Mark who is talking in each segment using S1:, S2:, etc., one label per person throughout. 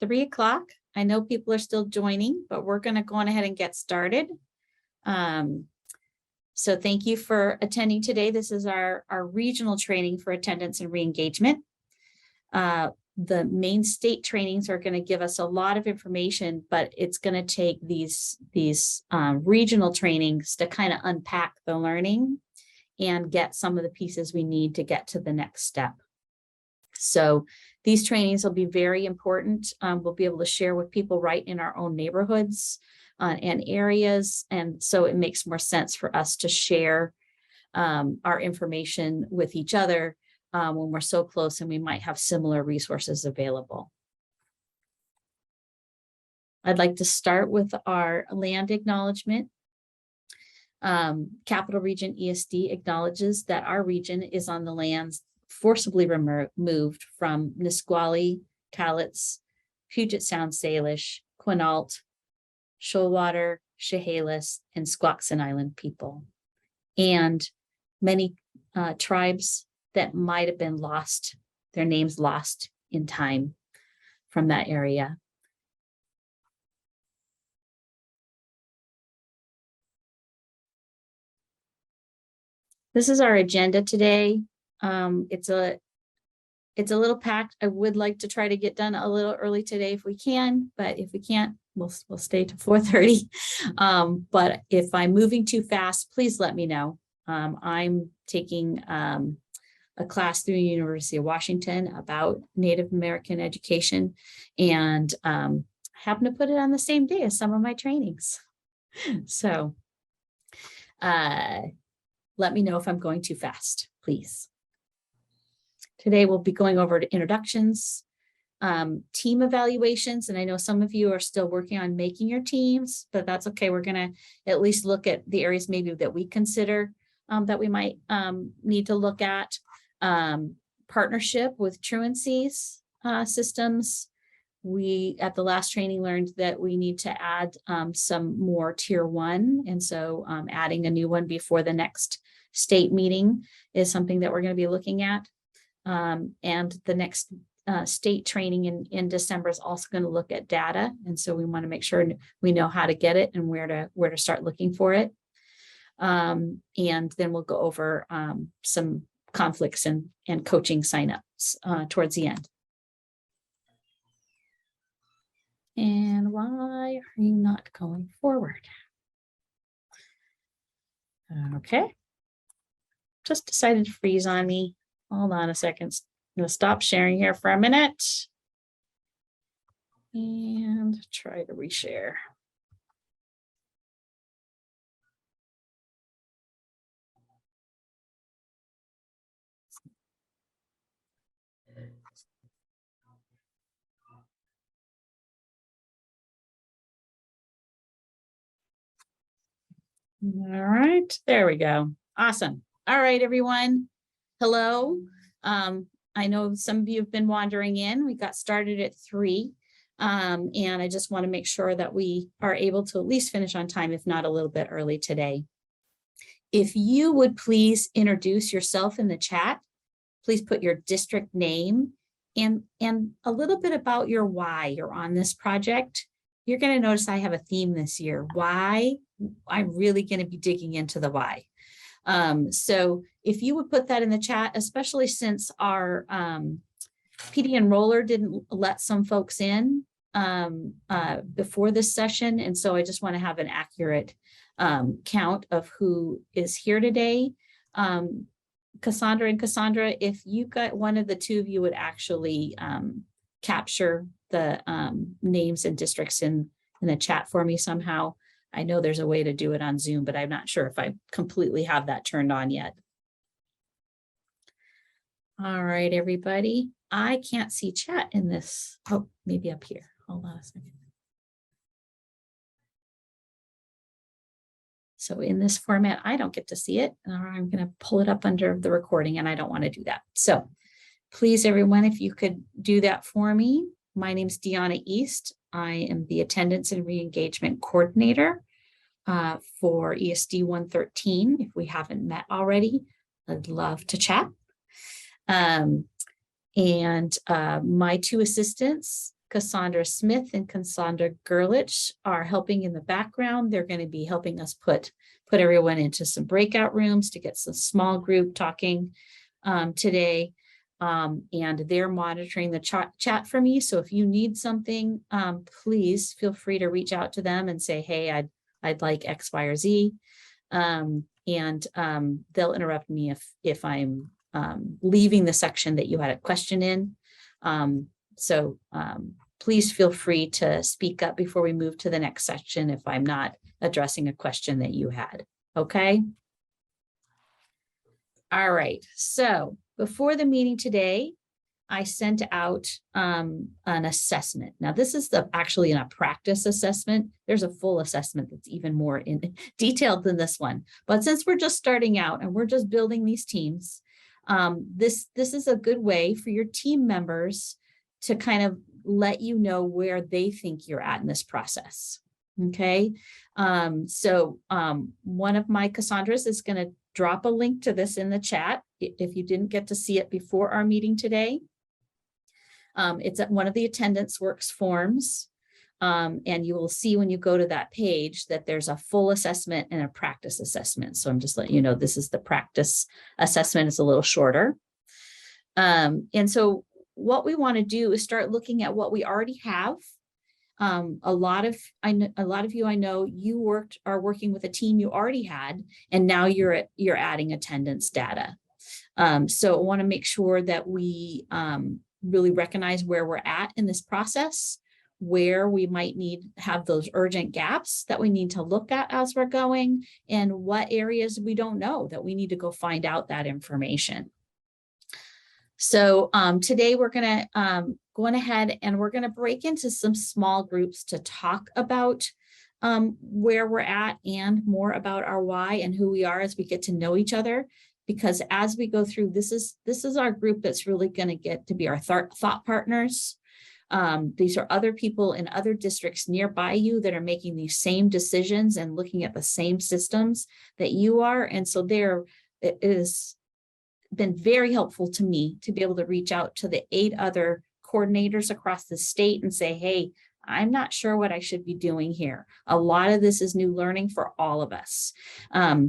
S1: 3 o'clock. I know people are still joining, but we're going to go on ahead and get started. So thank you for attending today. This is our regional training for attendance and reengagement. The main state trainings are going to give us a lot of information, but it's going to take these regional trainings to kind of unpack the learning and get some of the pieces we need to get to the next step. So these trainings will be very important. We'll be able to share with people right in our own neighborhoods and areas. And so it makes more sense for us to share our information with each other when we're so close and we might have similar resources available. I'd like to start with our land acknowledgement. Capital Region ESD acknowledges that our region is on the lands forcibly removed from Nisqually, Cowlitz, Puget Sound Salish, Quinault, Shoalwater, Chehalis, and Squaxin Island people, and many tribes that might have been lost, their names lost in time from that area. This is our agenda today. It's a little packed. I would like to try to get done a little early today if we can, but if we can't, we'll stay to 4:30. But if I'm moving too fast, please let me know. I'm taking a class through the University of Washington about Native American education, and happen to put it on the same day as some of my trainings. So let me know if I'm going too fast, please. Today we'll be going over to introductions, team evaluations, and I know some of you are still working on making your teams, but that's okay. We're going to at least look at the areas maybe that we consider that we might need to look at. Partnership with Truancy's systems. We at the last training learned that we need to add some more tier 1, and so adding a new one before the next state meeting is something that we're going to be looking at. And the next state training in December is also going to look at data, and so we want to make sure we know how to get it and where to start looking for it. And then we'll go over some conflicts and coaching signups towards the end. And why are you not going forward? Okay. Just decided to freeze on me. Hold on a second. I'm going to stop sharing here for a minute and try to reshare. All right, there we go. Awesome. All right, everyone. Hello. I know some of you have been wandering in. We got started at 3, and I just want to make sure that we are able to at least finish on time, if not a little bit early today. If you would please introduce yourself in the chat, please put your district name and a little bit about your why you're on this project. You're going to notice I have a theme this year. Why? I'm really going to be digging into the why. So if you would put that in the chat, especially since our PD enroller didn't let some folks in before this session. And so I just want to have an accurate count of who is here today. Cassandra and Cassandra, if you got one of the two of you would actually capture the names and districts in the chat for me somehow. I know there's a way to do it on Zoom, but I'm not sure if I completely have that turned on yet. All right, everybody. I can't see chat in this. Oh, maybe up here. Hold on a second. So in this format, I don't get to see it. I'm going to pull it up under the recording, and I don't want to do that. So please, everyone, if you could do that for me. My name is Deanna East. I am the Attendance and Reengagement Coordinator for ESD 113. If we haven't met already, I'd love to chat. And my two assistants Cassandra Smith and Cassandra Gerlich are helping in the background. They're going to be helping us put everyone into some breakout rooms to get some small group talking today. And they're monitoring the chat for me. So if you need something, please feel free to reach out to them and say, hey, I'd like X, Y, or Z. And they'll interrupt me if I'm leaving the section that you had a question in. So please feel free to speak up before we move to the next section if I'm not addressing a question that you had. Okay. All right. So before the meeting today, I sent out an assessment. Now, this is actually a practice assessment. There's a full assessment that's even more detailed than this one. But since we're just starting out and we're just building these teams, this is a good way for your team members to kind of let you know where they think you're at in this process. Okay. So one of my Cassandras is going to drop a link to this in the chat if you didn't get to see it before our meeting today. It's at one of the attendance works forms. And you will see when you go to that page that there's a full assessment and a practice assessment. So I'm just letting you know this is the practice assessment. It's a little shorter. And so what we want to do is start looking at what we already have. A lot of you I know you are working with a team you already had, and now you're adding attendance data. So I want to make sure that we really recognize where we're at in this process, where we might have those urgent gaps that we need to look at as we're going, and what areas we don't know that we need to go find out that information. So today we're going to go ahead and we're going to break into some small groups to talk about where we're at and more about our why and who we are as we get to know each other. Because as we go through, this is our group that's really going to get to be our thought partners. These are other people in other districts nearby you that are making these same decisions and looking at the same systems that you are. And so it has been very helpful to me to be able to reach out to the 8 other coordinators across the state and say, hey, I'm not sure what I should be doing here. A lot of this is new learning for all of us.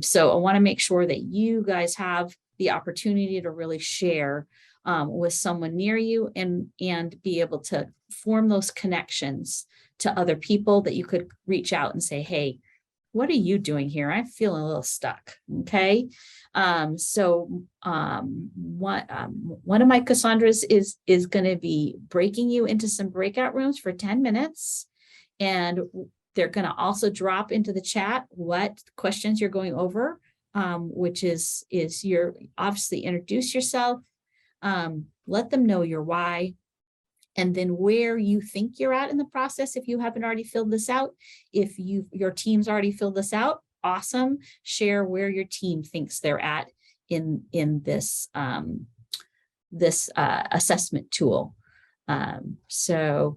S1: So I want to make sure that you guys have the opportunity to really share with someone near you and be able to form those connections to other people that you could reach out and say, hey, what are you doing here? I'm feeling a little stuck. Okay. So one of my Cassandras is going to be breaking you into some breakout rooms for 10 minutes. And they're going to also drop into the chat what questions you're going over, which is your obviously introduce yourself, let them know your why, and then where you think you're at in the process. If you haven't already filled this out, if your team's already filled this out, awesome. Share where your team thinks they're at in this assessment tool. Do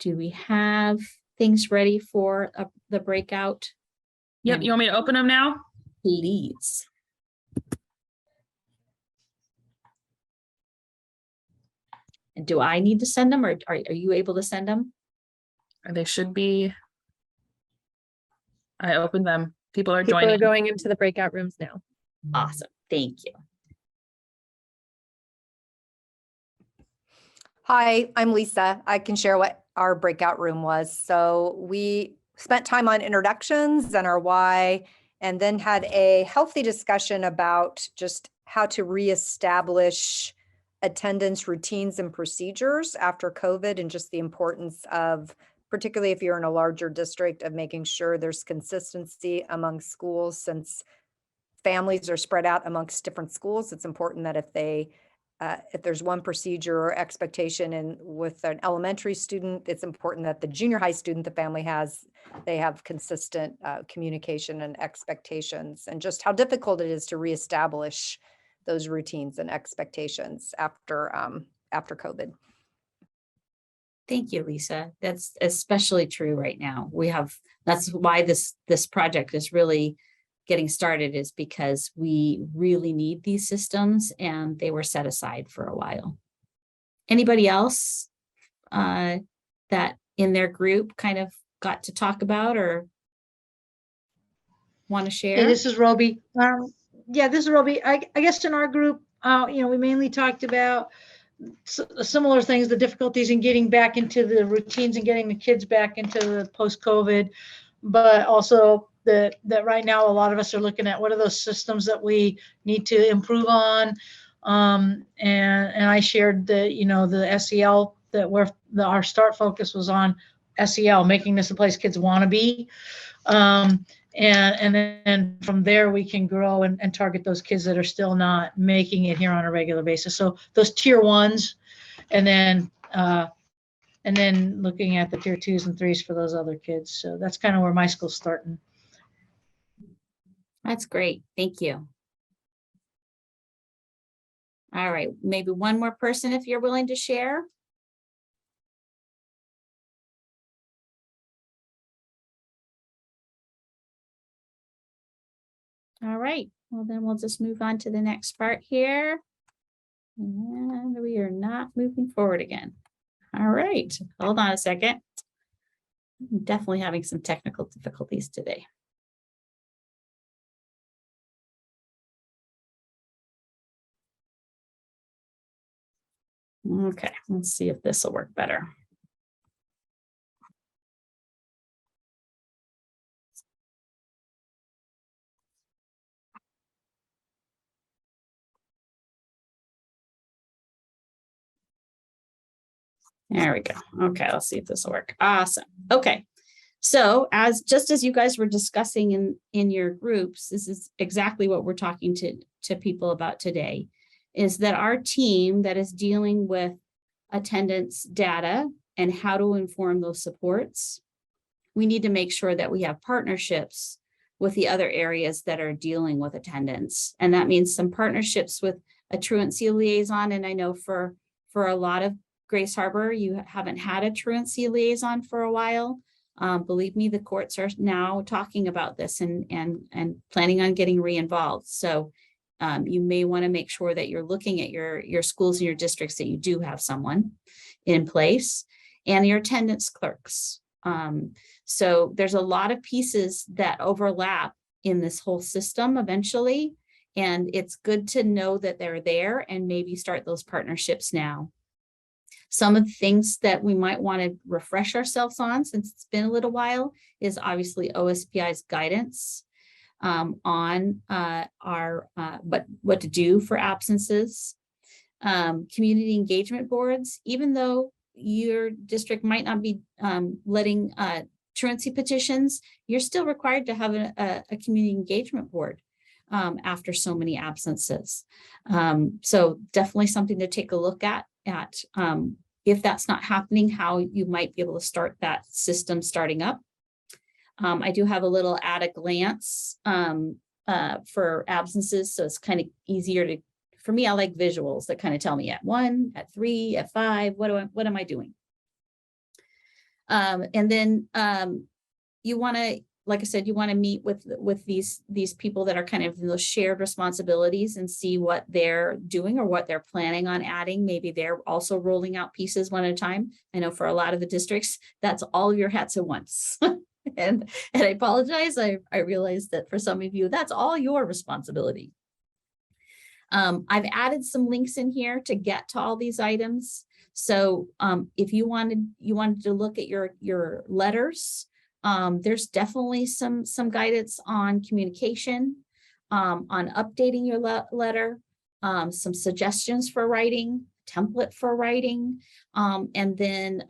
S1: we have things ready for the breakout?
S2: Yep. You want me to open them now?
S1: Please. And do I need to send them, or are you able to send them?
S2: They should be. I opened them. People are
S3: going into the breakout rooms now.
S1: Awesome. Thank you.
S3: Hi, I'm Lisa. I can share what our breakout room was. So we spent time on introductions and our why, and then had a healthy discussion about just how to reestablish attendance routines and procedures after COVID, and just the importance of, particularly if you're in a larger district, of making sure there's consistency among schools. Since families are spread out amongst different schools, it's important that if there's one procedure or expectation with an elementary student, it's important that the junior high student the family has, they have consistent communication and expectations, and just how difficult it is to reestablish those routines and expectations after COVID.
S1: Thank you, Lisa. That's especially true right now. That's why this project is really getting started, is because we really need these systems and they were set aside for a while. Anybody else that in their group kind of got to talk about or want to share?
S4: Hey, this is Roby. This is Roby. I guess in our group, we mainly talked about similar things, the difficulties in getting back into the routines and getting the kids back into the post-COVID, but also that right now a lot of us are looking at what are those systems that we need to improve on. And I shared the SEL that our start focus was on SEL, making this a place kids want to be. And then from there we can grow and target those kids that are still not making it here on a regular basis. So those tier ones, and then looking at the tier 2s and 3s for those other kids. So that's kind of where my school's starting.
S1: That's great. Thank you. All right, maybe one more person if you're willing to share. All right, well then we'll just move on to the next part here. And we are not moving forward again. All right, hold on a second. I'm definitely having some technical difficulties today. Okay, let's see if this will work better. There we go. Okay, let's see if this will work. Awesome. Okay. So just as you guys were discussing in your groups, this is exactly what we're talking to people about today, is that our team that is dealing with attendance data and how to inform those supports, we need to make sure that we have partnerships with the other areas that are dealing with attendance. And that means some partnerships with a truancy liaison. And I know for a lot of Grace Harbor, you haven't had a truancy liaison for a while. Believe me, the courts are now talking about this and planning on getting re-involved. So you may want to make sure that you're looking at your schools and your districts that you do have someone in place, and your attendance clerks. So there's a lot of pieces that overlap in this whole system eventually, and it's good to know that they're there and maybe start those partnerships now. Some of the things that we might want to refresh ourselves on, since it's been a little while, is obviously OSPI's guidance on what to do for absences. Community engagement boards, even though your district might not be letting truancy petitions, you're still required to have a community engagement board after so many absences. So definitely something to take a look at if that's not happening, how you might be able to start that system starting up. I do have a little at a glance for absences, so it's kind of easier for me. I like visuals that kind of tell me at 1, at 3, at 5, what am I doing? And then you want to, like I said, you want to meet with these people that are kind of in those shared responsibilities and see what they're doing or what they're planning on adding. Maybe they're also rolling out pieces one at a time. I know for a lot of the districts, that's all of your hats at once. and I apologize. I realize that for some of you, that's all your responsibility. I've added some links in here to get to all these items. So if you wanted to look at your letters, there's definitely some guidance on communication, on updating your letter, some suggestions for writing, template for writing, and then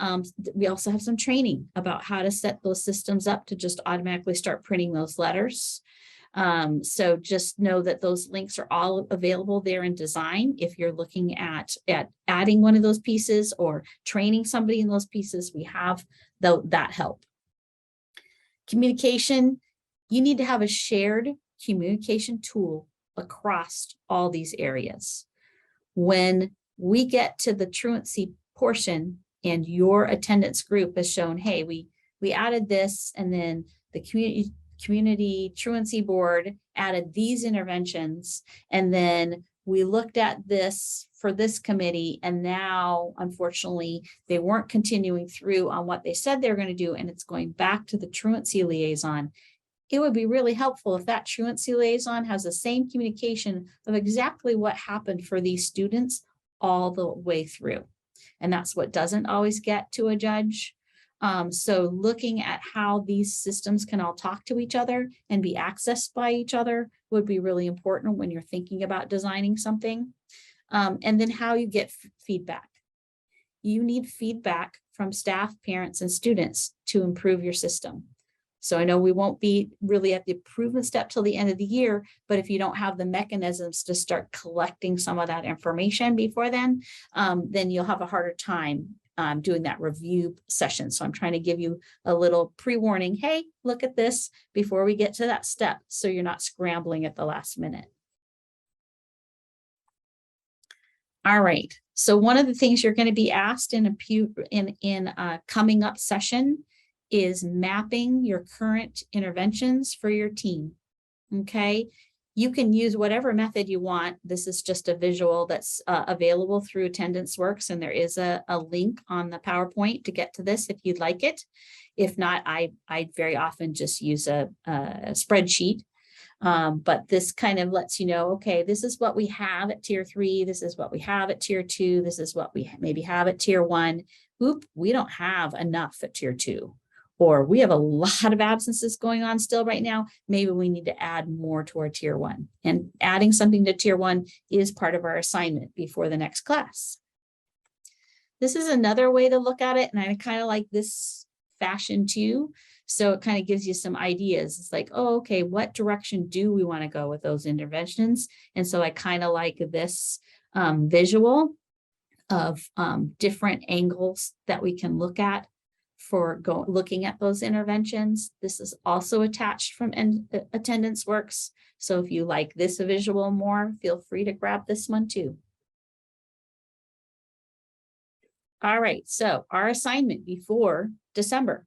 S1: we also have some training about how to set those systems up to just automatically start printing those letters. So just know that those links are all available there in design. If you're looking at adding one of those pieces or training somebody in those pieces, we have that help. Communication, you need to have a shared communication tool across all these areas. When we get to the truancy portion and your attendance group has shown, hey, we added this, and then the community truancy board added these interventions, and then we looked at this for this committee, and now unfortunately they weren't continuing through on what they said they were going to do, and it's going back to the truancy liaison. It would be really helpful if that truancy liaison has the same communication of exactly what happened for these students all the way through. And that's what doesn't always get to a judge. So looking at how these systems can all talk to each other and be accessed by each other would be really important when you're thinking about designing something. And then how you get feedback. You need feedback from staff, parents, and students to improve your system. So I know we won't be really at the improvement step till the end of the year, but if you don't have the mechanisms to start collecting some of that information before then you'll have a harder time doing that review session. So I'm trying to give you a little pre-warning. Hey, look at this before we get to that step, so you're not scrambling at the last minute. All right. So one of the things you're going to be asked in a coming up session is mapping your current interventions for your team. Okay. You can use whatever method you want. This is just a visual that's available through Attendance Works, and there is a link on the PowerPoint to get to this if you'd like it. If not, I very often just use a spreadsheet. But this kind of lets you know, okay, this is what we have at tier 3. This is what we have at tier 2. This is what we maybe have at tier 1. Oop, we don't have enough at tier 2. Or we have a lot of absences going on still right now. Maybe we need to add more to our tier 1. And adding something to tier 1 is part of our assignment before the next class. This is another way to look at it. And I kind of like this fashion too. So it kind of gives you some ideas. It's like, oh, okay, what direction do we want to go with those interventions? And so I kind of like this visual of different angles that we can look at for looking at those interventions. This is also attached from Attendance Works. So if you like this visual more, feel free to grab this one too. All right, so our assignment before December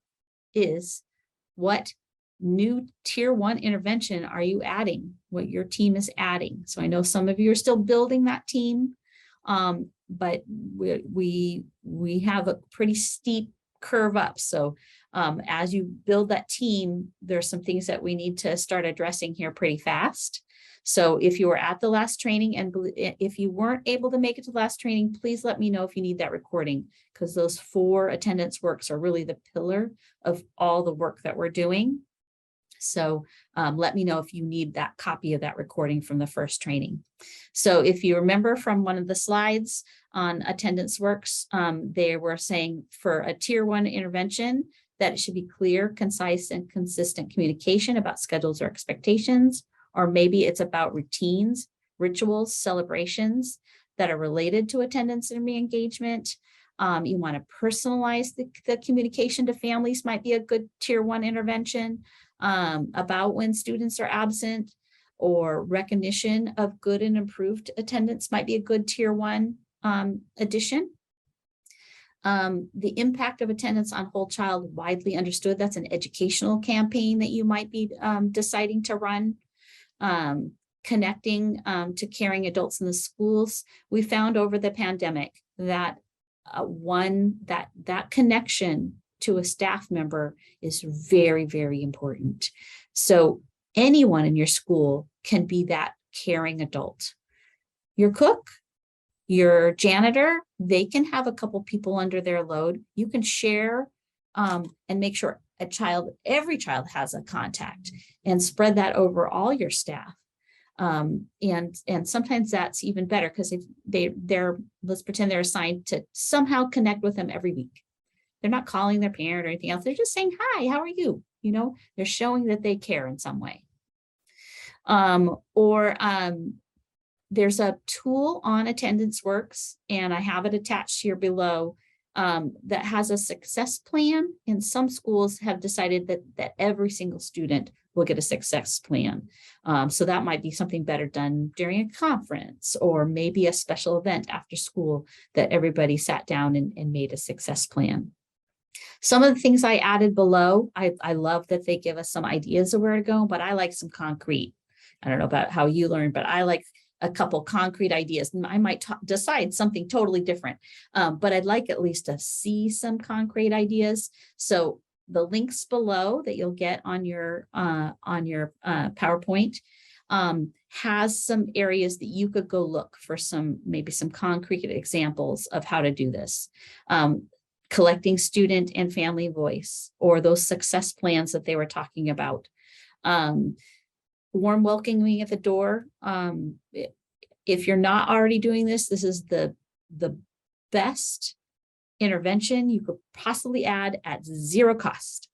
S1: is what new tier 1 intervention are you adding, what your team is adding. So I know some of you are still building that team, but we have a pretty steep curve up. So as you build that team, there's some things that we need to start addressing here pretty fast. So if you were at the last training, and if you weren't able to make it to the last training, please let me know if you need that recording, because those 4 Attendance Works are really the pillar of all the work that we're doing. So let me know if you need that copy of that recording from the first training. So if you remember from one of the slides on Attendance Works, they were saying for a tier 1 intervention that it should be clear, concise, and consistent communication about schedules or expectations, or maybe it's about routines, rituals, celebrations that are related to attendance and re-engagement. You want to personalize the communication to families might be a good tier 1 intervention. About when students are absent, or recognition of good and improved attendance might be a good tier 1 addition. The impact of attendance on whole child widely understood. That's an educational campaign that you might be deciding to run. Connecting to caring adults in the schools. We found over the pandemic that that connection to a staff member is very, very important. So anyone in your school can be that caring adult. Your cook, your janitor, they can have a couple people under their load. You can share and make sure every child has a contact, and spread that over all your staff. And sometimes that's even better, because if they're, let's pretend they're assigned to somehow connect with them every week. They're not calling their parent or anything else. They're just saying, hi, how are you? You know, they're showing that they care in some way. There's a tool on Attendance Works, and I have it attached here below, that has a success plan. And some schools have decided that every single student will get a success plan. So that might be something better done during a conference, or maybe a special event after school that everybody sat down and made a success plan. Some of the things I added below, I love that they give us some ideas of where to go, but I like some concrete. I don't know about how you learn, but I like a couple concrete ideas. I might decide something totally different, but I'd like at least to see some concrete ideas. So the links below that you'll get on your PowerPoint has some areas that you could go look for maybe some concrete examples of how to do this. Collecting student and family voice, or those success plans that they were talking about. Warm welcoming at the door. If you're not already doing this, this is the best intervention you could possibly add at zero cost.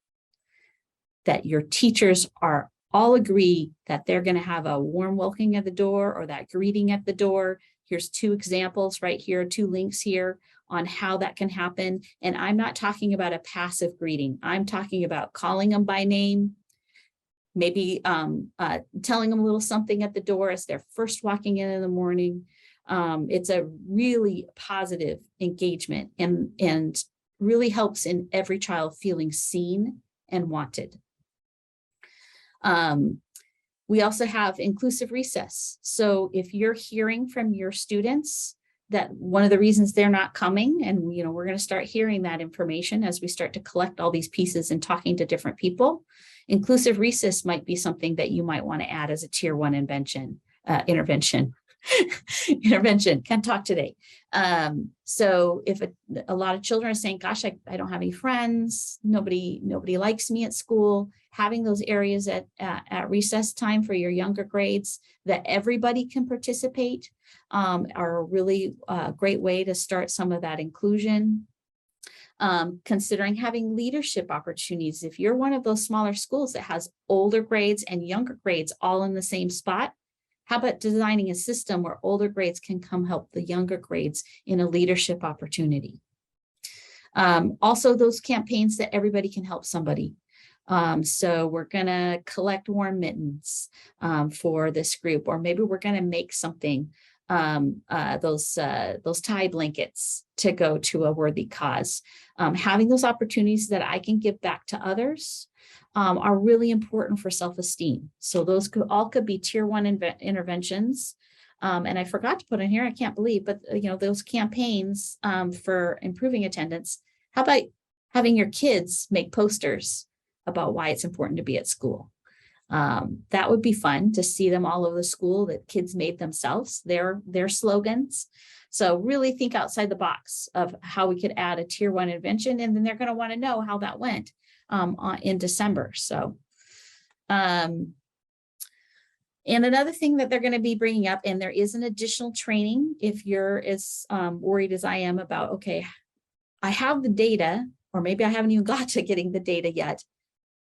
S1: That your teachers are all agree that they're going to have a warm welcoming at the door, or that greeting at the door. Here's 2 examples right here, 2 links here on how that can happen. And I'm not talking about a passive greeting. I'm talking about calling them by name, maybe telling them a little something at the door as they're first walking in the morning. It's a really positive engagement and really helps in every child feeling seen and wanted. We also have inclusive recess. So if you're hearing from your students that one of the reasons they're not coming, and we're going to start hearing that information as we start to collect all these pieces and talking to different people, inclusive recess might be something that you might want to add as a tier 1 intervention. Can't talk today. So if a lot of children are saying, gosh, I don't have any friends, nobody likes me at school, having those areas at recess time for your younger grades that everybody can participate are a really great way to start some of that inclusion. Considering having leadership opportunities. If you're one of those smaller schools that has older grades and younger grades all in the same spot, how about designing a system where older grades can come help the younger grades in a leadership opportunity? Also, those campaigns that everybody can help somebody. So we're going to collect warm mittens for this group, or maybe we're going to make something, those tie blankets to go to a worthy cause. Having those opportunities that I can give back to others are really important for self-esteem. So those could be tier 1 interventions. And I forgot to put in here, I can't believe, but those campaigns for improving attendance. How about having your kids make posters about why it's important to be at school? That would be fun to see them all over the school, that kids made themselves, their slogans. So really think outside the box of how we could add a tier 1 intervention, and then they're going to want to know how that went in December. So, and another thing that they're going to be bringing up, and there is an additional training if you're as worried as I am about, okay, I have the data, or maybe I haven't even got to getting the data yet.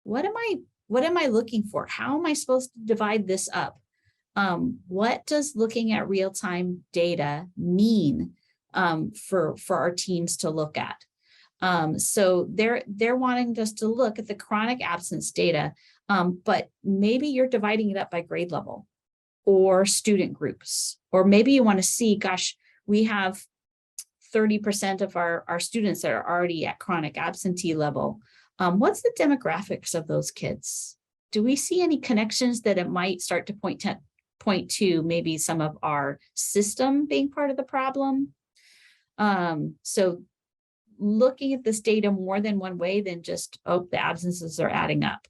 S1: What am I looking for? How am I supposed to divide this up? What does looking at real-time data mean for our teams to look at? So they're wanting us to look at the chronic absence data, but maybe you're dividing it up by grade level or student groups, or maybe you want to see, gosh, we have 30% of our students that are already at chronic absentee level. What's the demographics of those kids? Do we see any connections that it might start to point to maybe some of our system being part of the problem? So looking at this data more than one way than just, oh, the absences are adding up.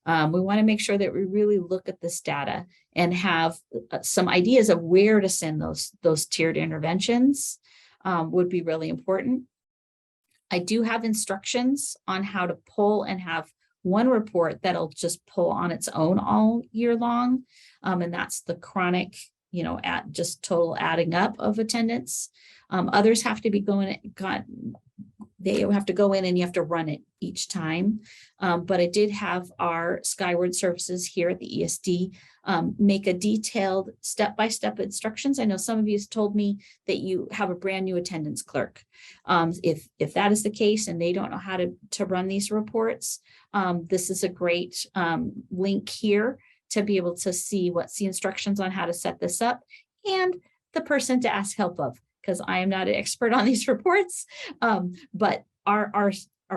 S1: We want to make sure that we really look at this data and have some ideas of where to send those tiered interventions would be really important. I do have instructions on how to pull and have one report that'll just pull on its own all year long. And that's the chronic, at just total adding up of attendance. Others have to be they have to go in and you have to run it each time. But I did have our Skyward services here at the ESD make a detailed step-by-step instructions. I know some of you have told me that you have a brand new attendance clerk. If that is the case and they don't know how to run these reports, this is a great link here to be able to see what's the instructions on how to set this up and the person to ask help of, because I am not an expert on these reports, but our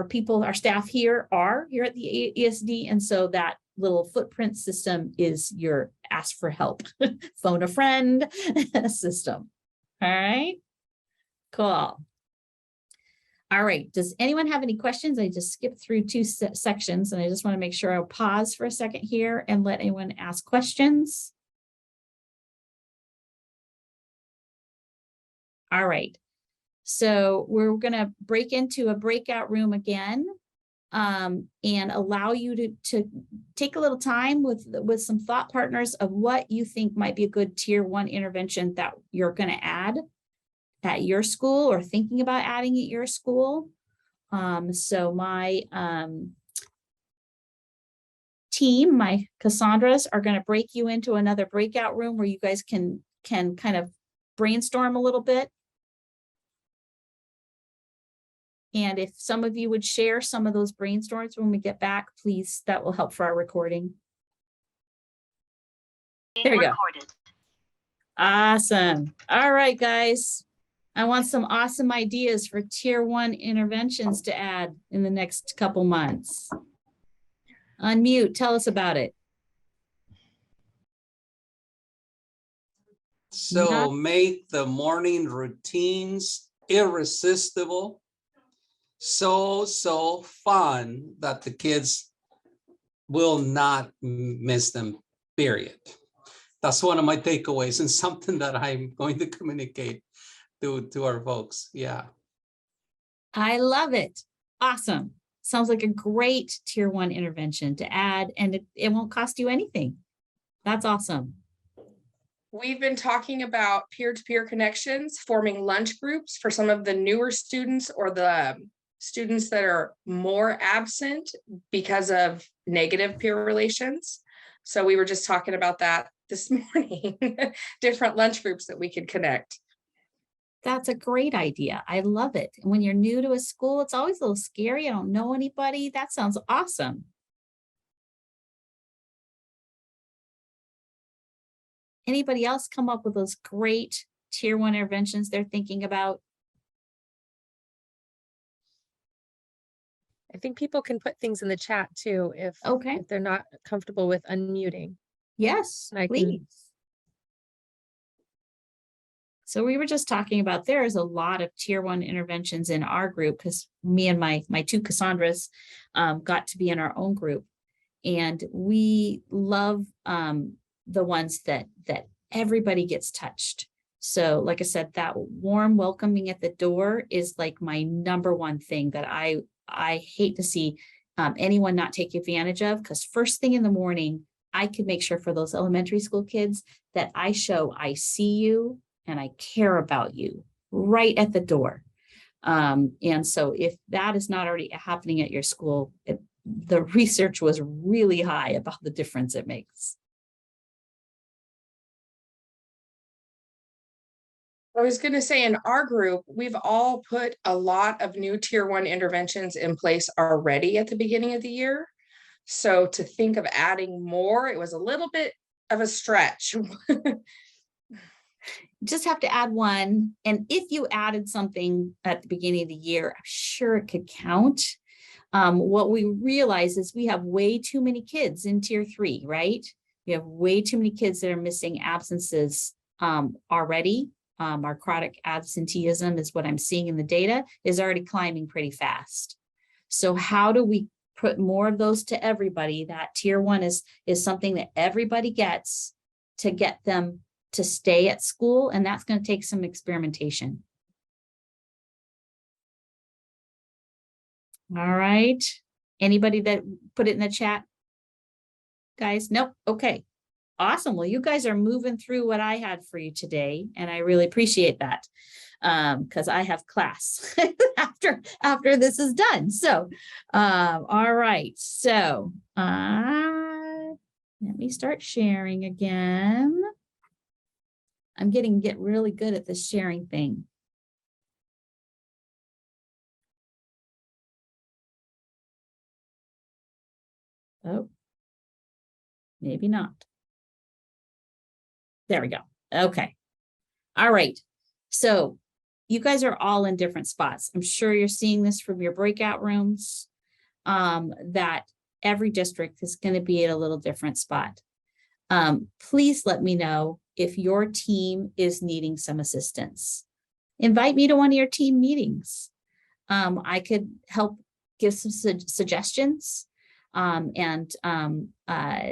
S1: people, our staff here at the ESD, and so that little footprint system is your ask for help, phone a friend system. All right, cool. All right, does anyone have any questions? I just skipped through two sections and I just want to make sure I'll pause for a second here and let anyone ask questions. All right, so we're going to break into a breakout room again and allow you to take a little time with some thought partners of what you think might be a good tier 1 intervention that you're going to add at your school or thinking about adding at your school. So my team, my Cassandras, are going to break you into another breakout room where you guys can kind of brainstorm a little bit. And if some of you would share some of those brainstorms when we get back, please, that will help for our recording. There we go. Awesome. All right, guys. I want some awesome ideas for tier 1 interventions to add in the next couple months. Unmute, tell us about it.
S5: So make the morning routines irresistible. So fun that the kids will not miss them, period. That's one of my takeaways and something that I'm going to communicate to our folks. Yeah.
S1: I love it. Awesome. Sounds like a great tier 1 intervention to add, and it won't cost you anything. That's awesome.
S6: We've been talking about peer-to-peer connections, forming lunch groups for some of the newer students or the students that are more absent because of negative peer relations. So we were just talking about that this morning, different lunch groups that we could connect.
S1: That's a great idea. I love it. And when you're new to a school, it's always a little scary. I don't know anybody. That sounds awesome. Anybody else come up with those great tier 1 interventions they're thinking about?
S7: I think people can put things in the chat too if they're not comfortable with unmuting.
S1: Yes, please. So we were just talking about there's a lot of tier 1 interventions in our group because me and my two Cassandras got to be in our own group, and we love the ones that everybody gets touched. So like I said, that warm welcoming at the door is like my #1 thing that I hate to see anyone not take advantage of, because first thing in the morning, I can make sure for those elementary school kids that I show I see you and I care about you right at the door. And so if that is not already happening at your school, the research was really high about the difference it makes.
S6: I was going to say, in our group, we've all put a lot of new tier 1 interventions in place already at the beginning of the year. So to think of adding more, it was a little bit of a stretch.
S1: Just have to add one. And if you added something at the beginning of the year, I'm sure it could count. What we realize is we have way too many kids in tier 3, right? We have way too many kids that are missing absences already. Our chronic absenteeism is what I'm seeing in the data is already climbing pretty fast. So how do we put more of those to everybody? That tier 1 is something that everybody gets to get them to stay at school, and that's going to take some experimentation. All right. Anybody that put it in the chat? Guys, nope. Okay. Awesome. Well, you guys are moving through what I had for you today, and I really appreciate that because I have class after this is done. So, all right. So, let me start sharing again. I'm get really good at this sharing thing. Oh, maybe not. There we go. Okay. All right. So you guys are all in different spots. I'm sure you're seeing this from your breakout rooms, that every district is going to be at a little different spot. Please let me know if your team is needing some assistance. Invite me to one of your team meetings. I could help give some suggestions and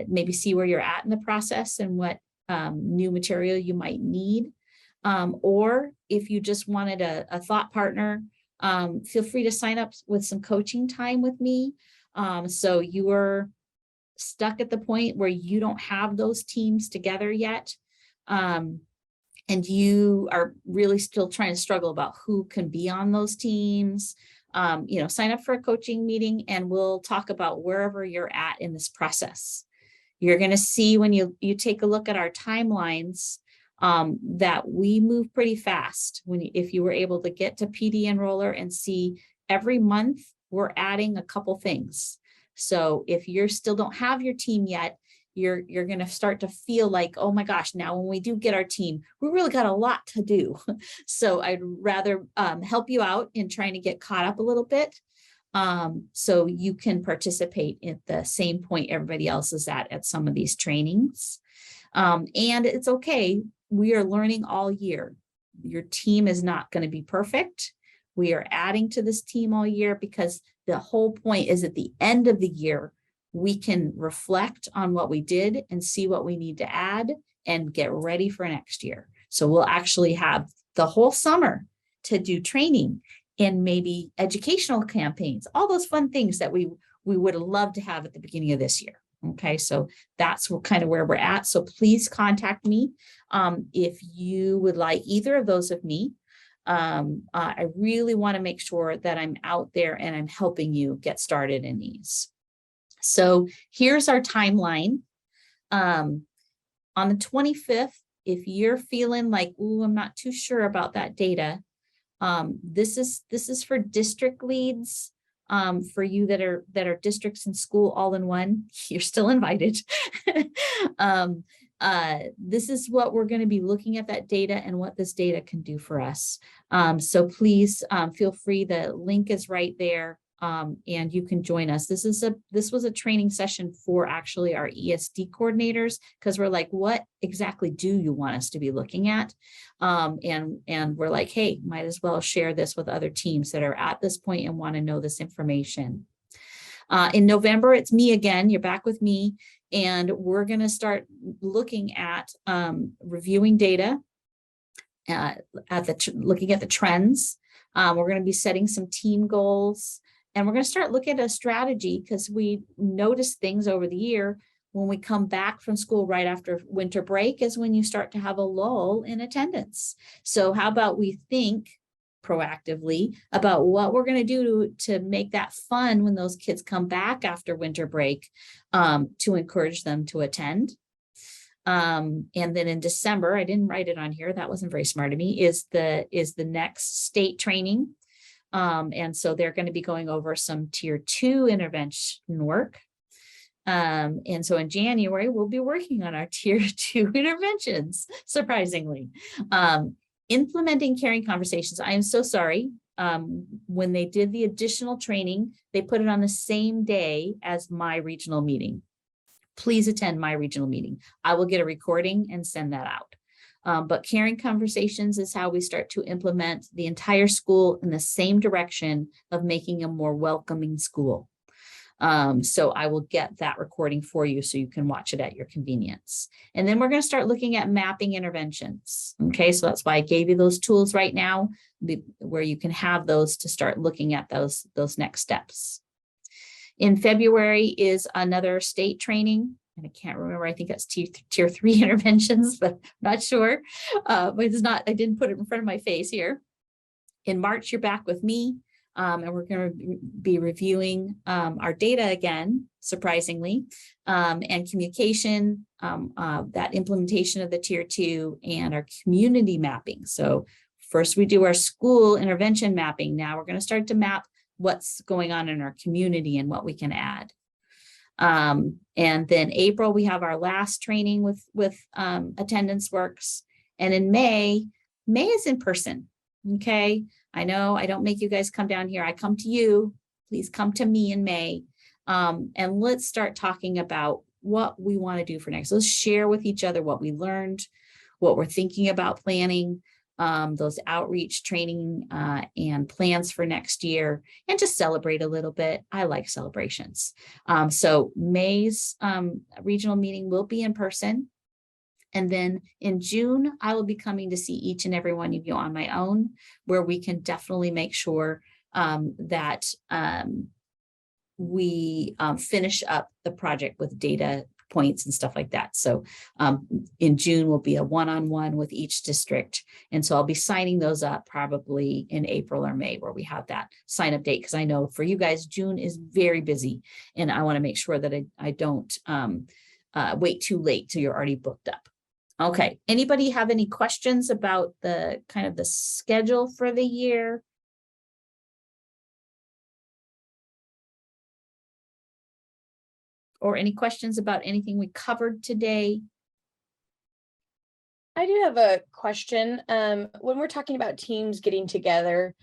S1: maybe see where you're at in the process and what new material you might need. Or if you just wanted a thought partner, feel free to sign up with some coaching time with me. So you are stuck at the point where you don't have those teams together yet. And you are really still trying to struggle about who can be on those teams. Sign up for a coaching meeting and we'll talk about wherever you're at in this process. You're going to see when you take a look at our timelines that we move pretty fast. If you were able to get to PD Enroller and see every month, we're adding a couple things. So if you still don't have your team yet, you're going to start to feel like, oh my gosh, now when we do get our team, we really got a lot to do. So I'd rather help you out in trying to get caught up a little bit so you can participate at the same point everybody else is at some of these trainings. And it's okay. We are learning all year. Your team is not going to be perfect. We are adding to this team all year because the whole point is at the end of the year, we can reflect on what we did and see what we need to add and get ready for next year. So we'll actually have the whole summer to do training and maybe educational campaigns, all those fun things that we would have loved to have at the beginning of this year. Okay, so that's kind of where we're at. So please contact me if you would like either of those of me. I really want to make sure that I'm out there and I'm helping you get started in these. So here's our timeline. On the 25th, if you're feeling like, ooh, I'm not too sure about that data, this is for district leads. For you that are districts and school all in one, you're still invited. This is what we're going to be looking at, that data and what this data can do for us. So please feel free. The link is right there. And you can join us. This was a training session for actually our ESD coordinators, because we're like, what exactly do you want us to be looking at? And we're like, hey, might as well share this with other teams that are at this point and want to know this information. In November, it's me again. You're back with me, and we're going to start looking at reviewing data, looking at the trends. We're going to be setting some team goals. And we're going to start looking at a strategy because we noticed things over the year. When we come back from school right after winter break is when you start to have a lull in attendance. So how about we think proactively about what we're going to do to make that fun when those kids come back after winter break, to encourage them to attend. And then in December, I didn't write it on here, that wasn't very smart of me, is the next state training. And so they're going to be going over some tier 2 intervention work. And so in January, we'll be working on our tier 2 interventions, surprisingly. Implementing caring conversations. I am so sorry. When they did the additional training, they put it on the same day as my regional meeting. Please attend my regional meeting. I will get a recording and send that out. But caring conversations is how we start to implement the entire school in the same direction of making a more welcoming school. So I will get that recording for you so you can watch it at your convenience. And then we're going to start looking at mapping interventions. Okay, so that's why I gave you those tools right now, where you can have those to start looking at those next steps. In February is another state training. And I can't remember, I think that's tier 3 interventions, but I'm not sure. But it's not, I didn't put it in front of my face here. In March, you're back with me, and we're going to be reviewing our data again, surprisingly, and communication, that implementation of the tier 2 and our community mapping. So first we do our school intervention mapping. Now we're going to start to map what's going on in our community and what we can add. And then April, we have our last training with Attendance Works. And in May is in person. Okay. I know I don't make you guys come down here. I come to you. Please come to me in May. And let's start talking about what we want to do for next. Let's share with each other what we learned, what we're thinking about planning, those outreach training and plans for next year, and just celebrate a little bit. I like celebrations. So May's regional meeting will be in person. And then in June, I will be coming to see each and every one of you on my own, where we can definitely make sure that we finish up the project with data points and stuff like that. So in June will be a one-on-one with each district. And so I'll be signing those up probably in April or May, where we have that sign up date. Because I know for you guys, June is very busy, and I want to make sure that I don't wait too late till you're already booked up. Okay, anybody have any questions about the kind of the schedule for the year? Or any questions about anything we covered today?
S8: I do have a question. When we're talking about teams getting together,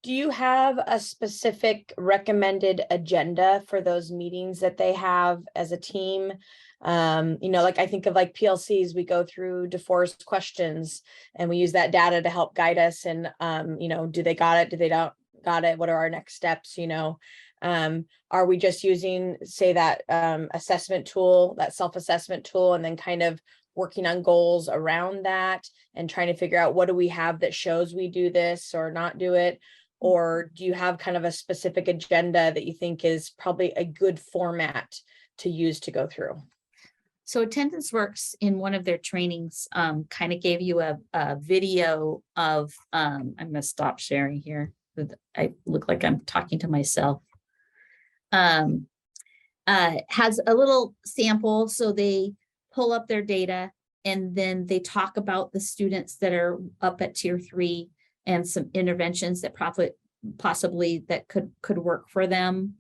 S8: do you have a specific recommended agenda for those meetings that they have as a team? Like I think of like PLCs, we go through DeForest questions and we use that data to help guide us. And, do they got it? Do they don't got it? What are our next steps? Are we just using, say, that assessment tool, that self-assessment tool, and then kind of working on goals around that and trying to figure out what do we have that shows we do this or not do it? Or do you have kind of a specific agenda that you think is probably a good format to use to go through?
S1: So Attendance Works in one of their trainings kind of gave you a video of, I'm going to stop sharing here. I look like I'm talking to myself. Has a little sample. So they pull up their data and then they talk about the students that are up at tier 3 and some interventions that possibly that could work for them.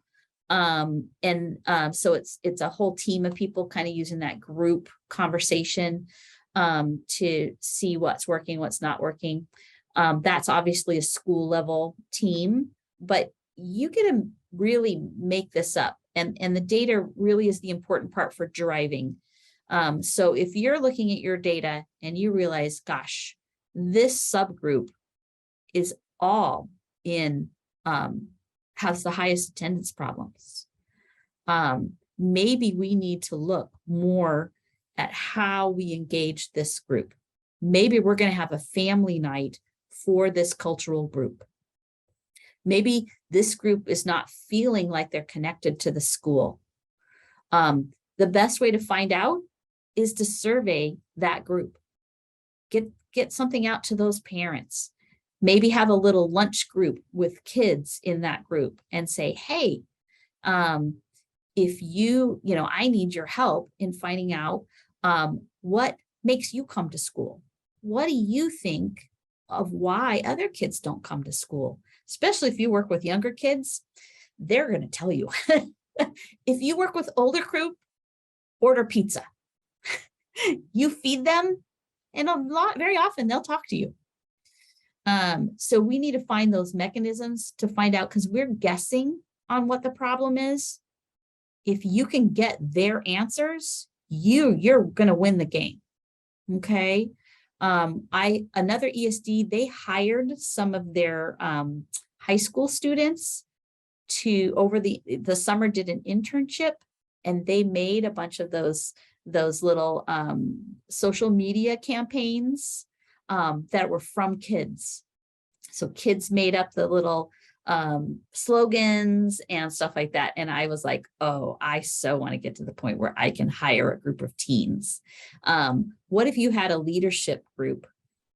S1: So it's a whole team of people kind of using that group conversation to see what's working, what's not working. That's obviously a school level team, but you get to really make this up. And the data really is the important part for driving. So if you're looking at your data and you realize, gosh, this subgroup is all in, has the highest attendance problems. Maybe we need to look more at how we engage this group. Maybe we're going to have a family night for this cultural group. Maybe this group is not feeling like they're connected to the school. The best way to find out is to survey that group. Get something out to those parents. Maybe have a little lunch group with kids in that group and say, hey, if I need your help in finding out what makes you come to school. What do you think of why other kids don't come to school? Especially if you work with younger kids, they're going to tell you. If you work with older group, order pizza. You feed them, and very often they'll talk to you. So we need to find those mechanisms to find out, because we're guessing on what the problem is. If you can get their answers, you're going to win the game. Okay. Another ESD, they hired some of their high school students to over the summer did an internship, and they made a bunch of those little social media campaigns that were from kids. So kids made up the little slogans and stuff like that. And I was like, oh, I so want to get to the point where I can hire a group of teens. What if you had a leadership group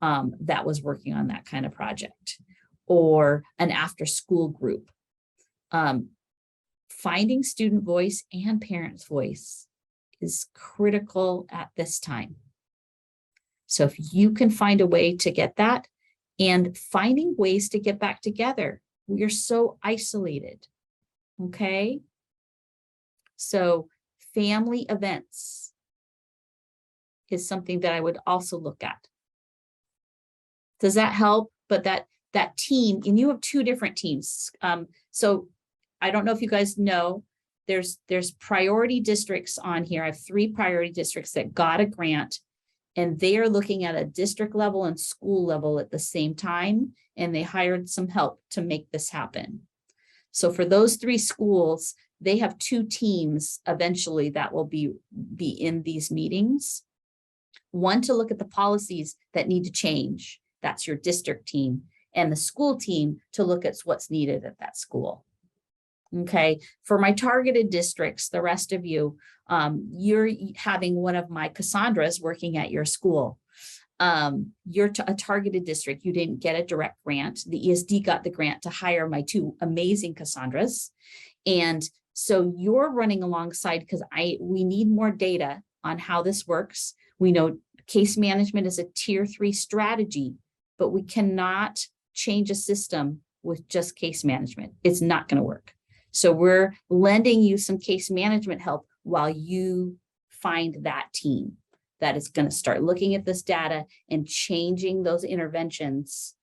S1: that was working on that kind of project, or an after school group? Finding student voice and parents' voice is critical at this time. So if you can find a way to get that, and finding ways to get back together. We are so isolated, okay? So family events is something that I would also look at. Does that help? But that team, and you have two different teams. So I don't know if you guys know there's priority districts on here. I have 3 priority districts that got a grant, and they are looking at a district level and school level at the same time, and they hired some help to make this happen. So for those 3 schools, they have 2 teams eventually that will be in these meetings. One to look at the policies that need to change. That's your district team. And the school team to look at what's needed at that school. Okay, for my targeted districts, the rest of you, you're having one of my Cassandras working at your school. You're a targeted district. You didn't get a direct grant. The ESD got the grant to hire my 2 amazing Cassandras. And so you're running alongside because we need more data on how this works. We know case management is a tier 3 strategy, but we cannot change a system with just case management. It's not going to work. So we're lending you some case management help while you find that team that is going to start looking at this data and changing those interventions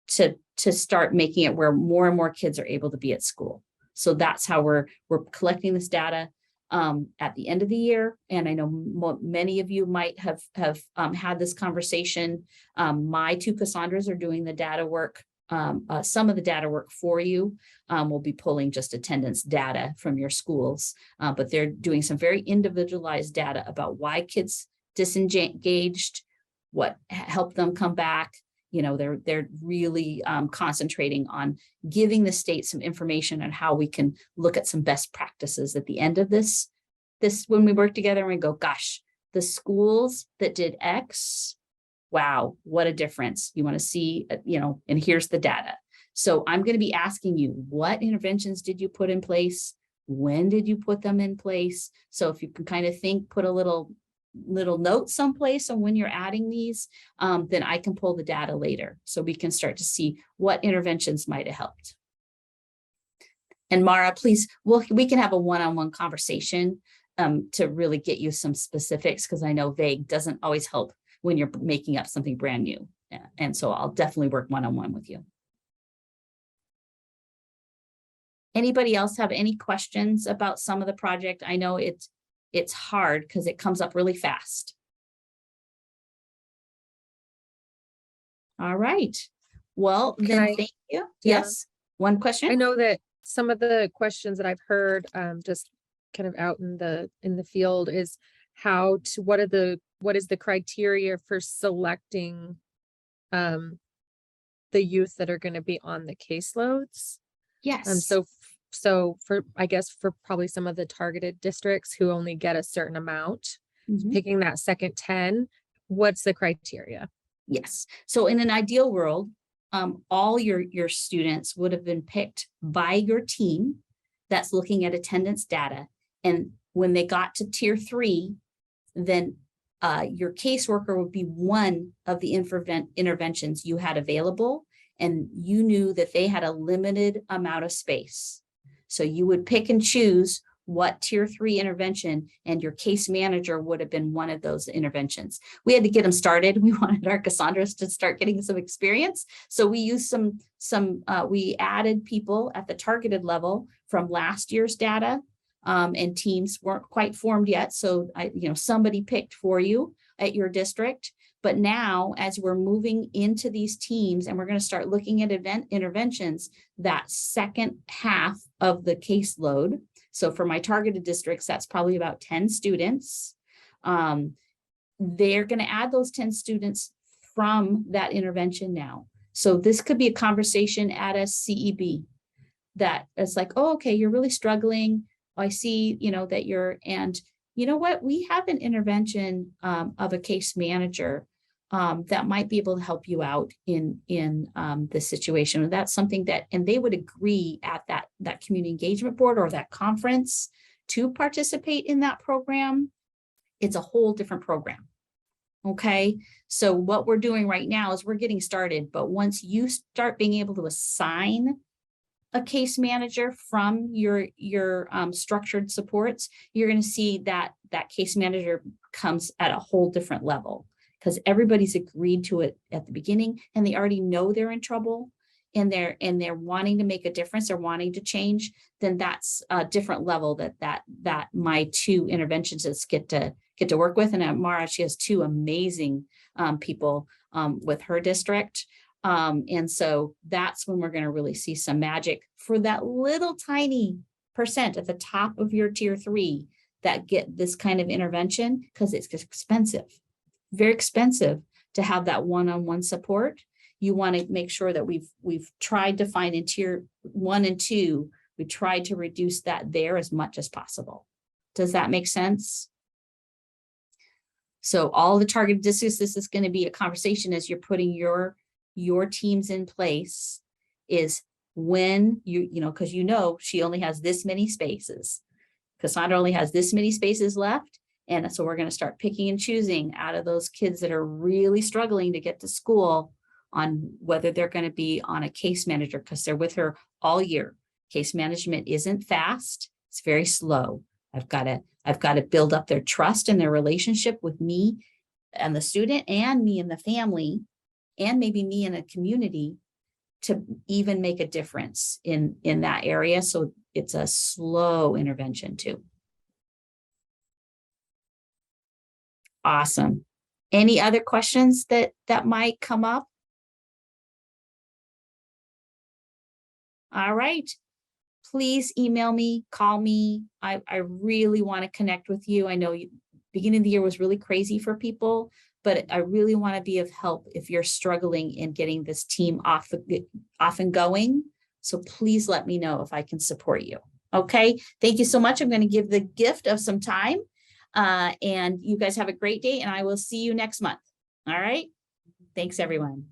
S1: to start making it where more and more kids are able to be at school. So that's how we're collecting this data at the end of the year. And I know many of you might have had this conversation. My 2 Cassandras are doing the data work. Some of the data work for you. We'll be pulling just attendance data from your schools, but they're doing some very individualized data about why kids disengaged, what helped them come back. You know, they're really concentrating on giving the state some information on how we can look at some best practices at the end of this when we work together and we go, gosh, the schools that did X, wow, what a difference. You want to see, and here's the data. So I'm going to be asking you, what interventions did you put in place? When did you put them in place? So if you can kind of think, put a little note someplace on when you're adding these, then I can pull the data later. So we can start to see what interventions might have helped. And Mara, please, we can have a one-on-one conversation to really get you some specifics, because I know vague doesn't always help when you're making up something brand new. And so I'll definitely work one-on-one with you. Anybody else have any questions about some of the project? I know it's hard because it comes up really fast. All right. Well, then thank you. Yes. One question.
S7: I know that some of the questions that I've heard just kind of out in the field is what is the criteria for selecting the youth that are going to be on the caseloads?
S1: Yes.
S7: So for probably some of the targeted districts who only get a certain amount, picking that second 10, what's the criteria?
S1: Yes. So in an ideal world, all your students would have been picked by your team that's looking at attendance data. And when they got to tier 3, then your caseworker would be one of the interventions you had available, and you knew that they had a limited amount of space. So you would pick and choose what tier 3 intervention, and your case manager would have been one of those interventions. We had to get them started. We wanted our Cassandras to start getting some experience. So we used we added people at the targeted level from last year's data, and teams weren't quite formed yet. So somebody picked for you at your district. But now, as we're moving into these teams and we're going to start looking at interventions, that second half of the caseload. So for my targeted districts, that's probably about 10 students. They're going to add those 10 students from that intervention now. So this could be a conversation at a CEB that it's like, oh, okay, you're really struggling. I see, that you're, and you know what, we have an intervention of a case manager that might be able to help you out in this situation. And that's something that, and they would agree at that community engagement board or that conference to participate in that program. It's a whole different program. Okay. So what we're doing right now is we're getting started, but once you start being able to assign a case manager from your structured supports, you're going to see that case manager comes at a whole different level, because everybody's agreed to it at the beginning and they already know they're in trouble. and they're wanting to make a difference or wanting to change, then that's a different level that my two interventionists get to work with. And Mara, she has two amazing people with her district. And so that's when we're going to really see some magic for that little tiny percent at the top of your tier 3 that get this kind of intervention, because it's expensive, very expensive to have that one-on-one support. You want to make sure that we've tried to find in tier 1 and 2, we tried to reduce that there as much as possible. Does that make sense? So all the targeted distance, this is going to be a conversation as you're putting your teams in place, is when because she only has this many spaces. Cassandra only has this many spaces left. And so we're going to start picking and choosing out of those kids that are really struggling to get to school on whether they're going to be on a case manager, because they're with her all year. Case management isn't fast. It's very slow. I've got to build up their trust and their relationship with me and the student and me and the family and maybe me and a community to even make a difference in that area. So it's a slow intervention too. Awesome. Any other questions that might come up? All right. Please email me, call me. I really want to connect with you. I know beginning of the year was really crazy for people, but I really want to be of help if you're struggling in getting this team off and going. So please let me know if I can support you. Okay. Thank you so much. I'm going to give the gift of some time. And you guys have a great day, and I will see you next month. All right. Thanks, everyone.